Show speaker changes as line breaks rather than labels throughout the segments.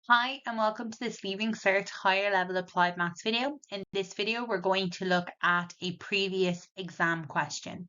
Hi and welcome to this Leaving Cert Higher Level Applied Maths video. In this video, we're going to look at a previous exam question.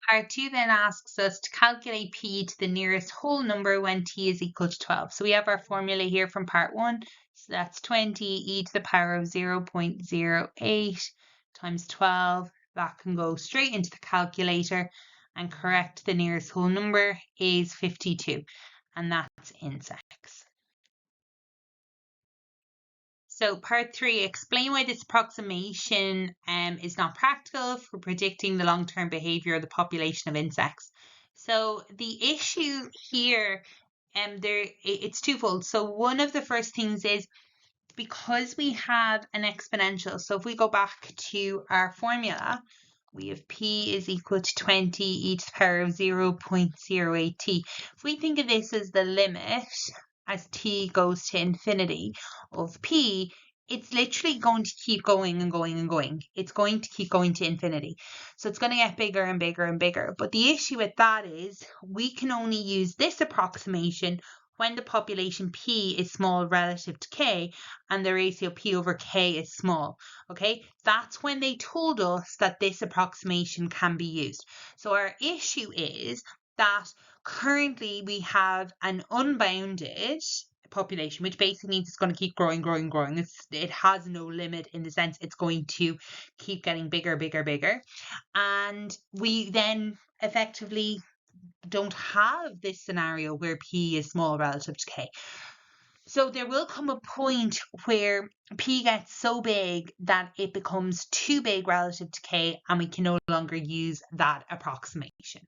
Part 2 then asks us to calculate p to the nearest whole number when t is equal to 12. So we have our formula here from part 1. So that's 20 e to the power of 0.08 times 12. That can go straight into the calculator, and correct the nearest whole number is 52, and that's in seconds. So part 3, explain why this approximation is not practical for predicting the long-term behavior of the population of insects. So the issue here, it's twofold. So one of the first things is because we have an exponential. So if we go back to our formula, we have p is equal to 20 e to the power of 0.08t. If we think of this as the limit as t goes to infinity of p, it's literally going to keep going and going and going. It's going to keep going to infinity. So it's going to get bigger and bigger and bigger. But the issue with that is we can only use this approximation when the population p is small relative to k and the ratio p over k is small. Okay, that's when they told us that this approximation can be used. So our issue is that currently we have an unbounded population, which basically means it's going to keep growing. It has no limit in the sense it's going to keep getting bigger. And we then effectively don't have this scenario where p is small relative to k. So there will come a point where p gets so big that it becomes too big relative to k, and we can no longer use that approximation.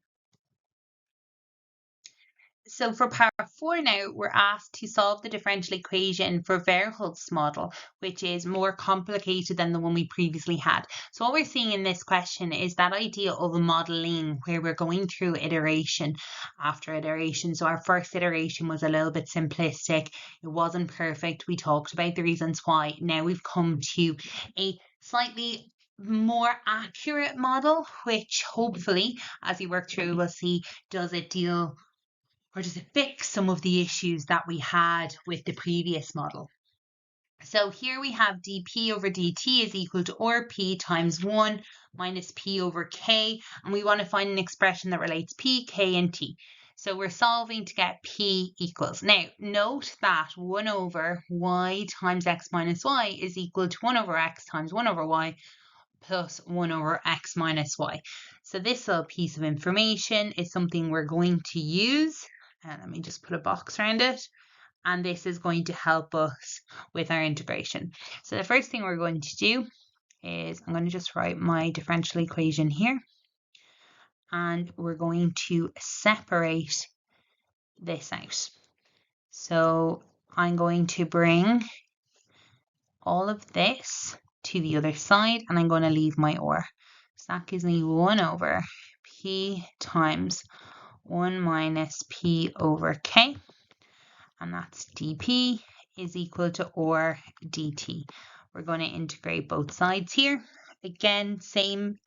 So for part 4 now, we're asked to solve the differential equation for Verhulst's model, which is more complicated than the one we previously had. So what we're seeing in this question is that idea of a modeling where we're going through iteration after iteration. So our first iteration was a little bit simplistic. It wasn't perfect. We talked about the reasons why. Now we've come to a slightly more accurate model, which hopefully, as we work through, we'll see, does it deal or does it fix some of the issues that we had with the previous model? So here we have dp over dt is equal to rp times 1 minus p over k, and we want to find an expression that relates p, k, and t. So we're solving to get p equals. Now, note that 1 over y times x minus y is equal to 1 over x times 1 over y plus 1 over x minus y. So this little piece of information is something we're going to use. And let me just put a box around it. And this is going to help us with our integration. So the first thing we're going to do is I'm going to just write my differential equation here. And we're going to separate this out. So I'm going to bring all of this to the other side, and I'm going to leave my or. So that gives me 1 over p times 1 minus p over k, and that's dp is equal to or dt. We're going to integrate both sides here. Again, same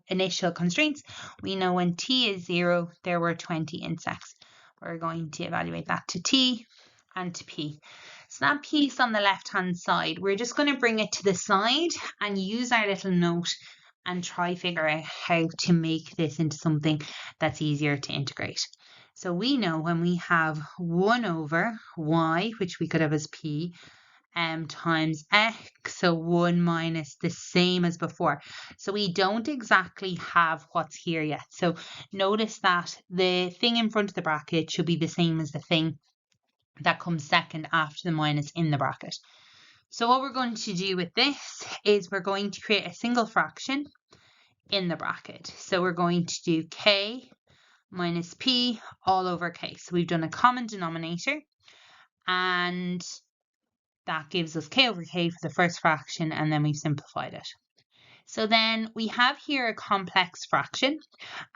initial constraints. We know when t is 0, there were 20 insects. We're going to evaluate that to t and to p. So that piece on the left-hand side, we're just going to bring it to the side and use our little note and try figure out how to make this into something that's easier to integrate. So we know when we have 1 over y, which we could have as p, times x, so 1 minus the same as before. So we don't exactly have what's here yet. So notice that the thing in front of the bracket should be the same as the thing that comes second after the minus in the bracket. So what we're going to do with this is we're going to create a single fraction in the bracket. So we're going to do k minus p all over k. So we've done a common denominator, and that gives us k over k for the first fraction, and then we've simplified it. So then we have here a complex fraction,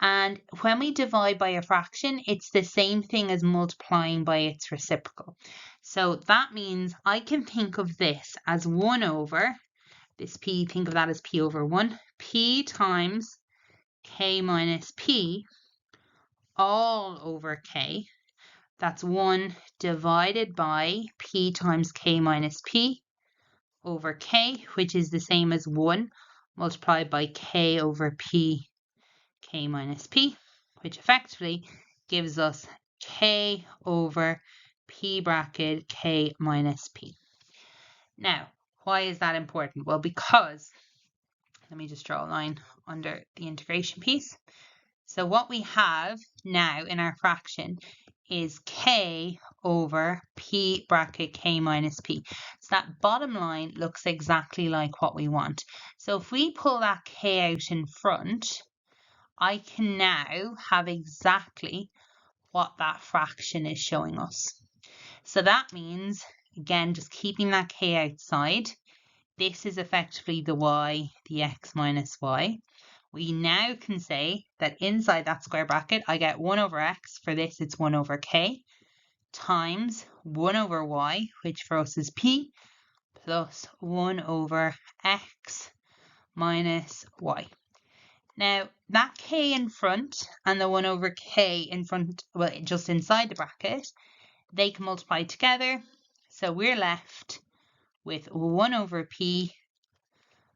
and when we divide by a fraction, it's the same thing as multiplying by its reciprocal. So that means I can think of this as 1 over, this p, think of that as p over 1, p times k minus p all over k. That's 1 divided by p times k minus p over k, which is the same as 1 multiplied by k over p, k minus p, which effectively gives us k over p bracket k minus p. Now, why is that important? Well, because, let me just draw a line under the integration piece. So what we have now in our fraction is k over p bracket k minus p. So that bottom line looks exactly like what we want. So if we pull that k out in front, I can now have exactly what that fraction is showing us. So that means, again, just keeping that k outside, this is effectively the y, the x minus y. We now can say that inside that square bracket, I get 1 over x, for this it's 1 over k, times 1 over y, which for us is p, plus 1 over x minus y. Now, that k in front and the 1 over k in front, well, just inside the bracket, they can multiply together. So we're left with 1 over p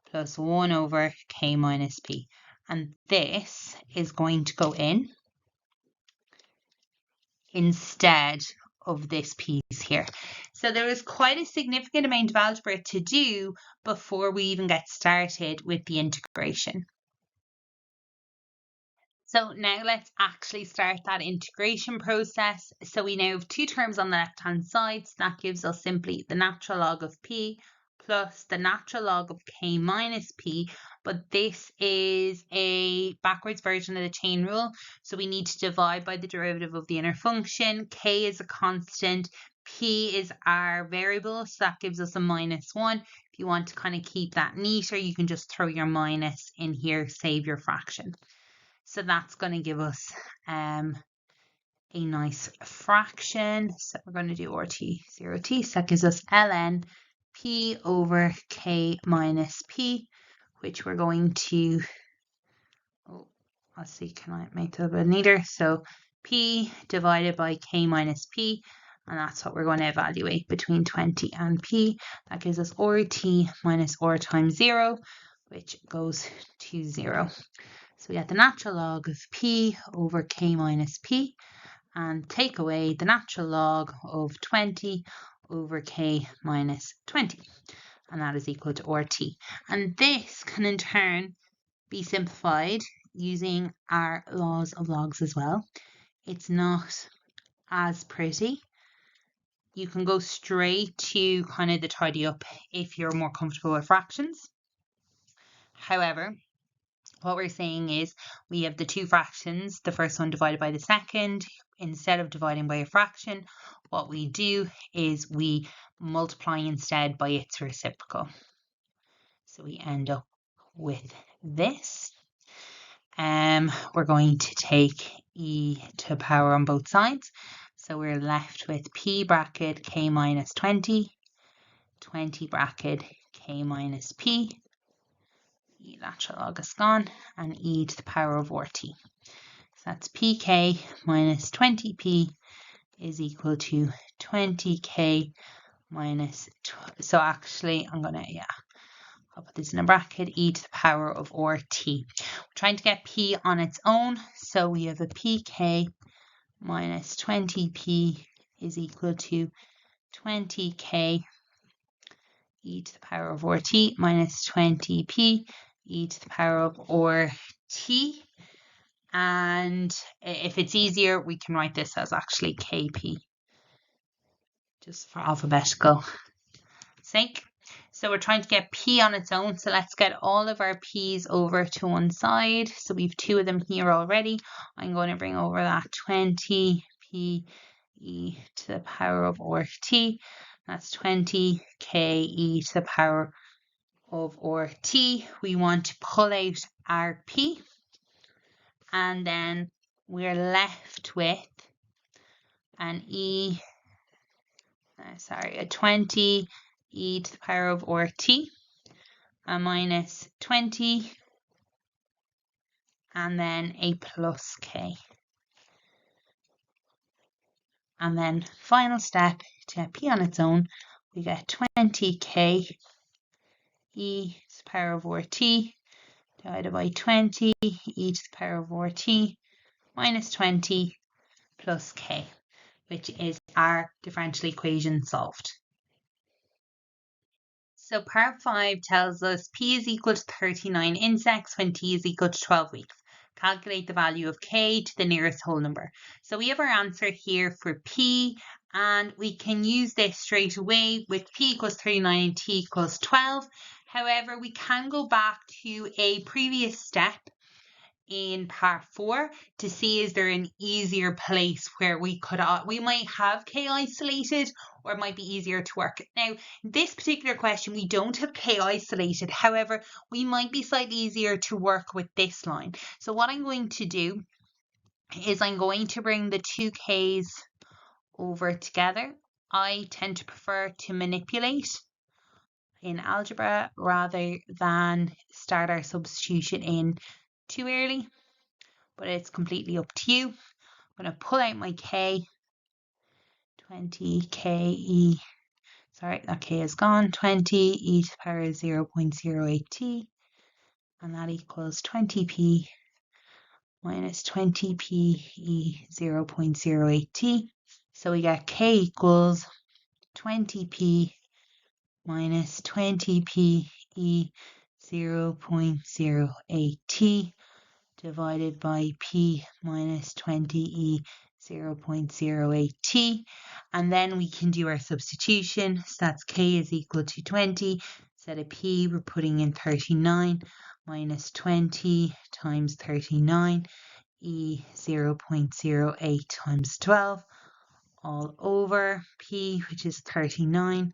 plus 1 over k minus p. And this is going to go in instead of this piece here. So there is quite a significant amount of algebra to do before we even get started with the integration. So now let's actually start that integration process. So we now have two terms on the left-hand side. So that gives us simply the natural log of p plus the natural log of k minus p. But this is a backwards version of the chain rule. So we need to divide by the derivative of the inner function. K is a constant. P is our variable. So that gives us a -1. If you want to kind of keep that neater, you can just throw your minus in here, save your fraction. So that's going to give us a nice fraction. So we're going to do RT 0t. So that gives us ln p over k minus p, which we're going to, let's see, can I make it a bit neater? So p divided by k minus p, and that's what we're going to evaluate between 20 and p. That gives us RT minus r times 0, which goes to 0. So we get the natural log of p over k minus p, and take away the natural log of 20 over k minus 20. And that is equal to RT. And this can in turn be simplified using our laws of logs as well. It's not as pretty. You can go straight to kind of the tidy up if you're more comfortable with fractions. However, what we're saying is we have the two fractions, the first one divided by the second. Instead of dividing by a fraction, what we do is we multiply instead by its reciprocal. So we end up with this. We're going to take e to the power on both sides. So we're left with p bracket k minus 20, 20 bracket k minus p. The natural log is gone, and e to the power of RT. So that's pk minus 20p is equal to 20k minus, so actually I'm gonna, I'll put this in a bracket, e to the power of RT. We're trying to get p on its own, so we have a pk minus 20p is equal to 20k e to the power of RT minus 20p e to the power of RT. And if it's easier, we can write this as actually kp, just for alphabetical sake. So we're trying to get p on its own. So let's get all of our p's over to one side. So we've two of them here already. I'm going to bring over that 20p e to the power of RT. That's 20k e to the power of RT. We want to pull out our p, and then we're left with an a 20 e to the power of RT, a minus 20, and then a plus k. And then final step to p on its own, we get 20k e to the power of RT divided by 20 e to the power of RT minus 20 plus k, which is our differential equation solved. So part 5 tells us p is equal to 39 insects when t is equal to 12 weeks. Calculate the value of k to the nearest whole number. So we have our answer here for p, and we can use this straight away with p equals 39 and t equals 12. However, we can go back to a previous step in part 4 to see is there an easier place where we might have k isolated, or it might be easier to work. Now, in this particular question, we don't have k isolated. However, we might be slightly easier to work with this line. So what I'm going to do is I'm going to bring the two k's over together. I tend to prefer to manipulate in algebra rather than start our substitution in too early, but it's completely up to you. I'm going to pull out my k, 20ke, sorry, that k is gone, 20 e to the power of 0.08t, and that equals 20p minus 20p e 0.08t. So we get k equals 20p minus 20p e 0.08t divided by p minus 20e 0.08t, and then we can do our substitution. So that's k is equal to 20. Instead of p, we're putting in 39 minus 20 times 39 e 0.08 times 12 all over p, which is 39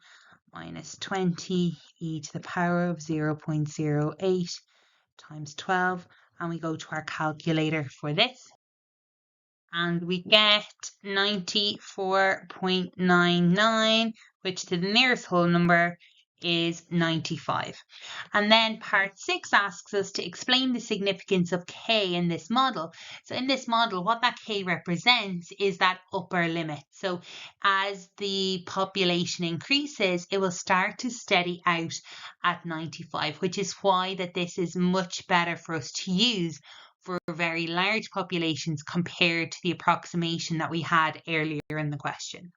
minus 20 e to the power of 0.08 times 12, and we go to our calculator for this, and we get 94.99, which to the nearest whole number is 95. And then part 6 asks us to explain the significance of k in this model. So in this model, what that k represents is that upper limit. So as the population increases, it will start to steady out at 95, which is why that this is much better for us to use for very large populations compared to the approximation that we had earlier in the question.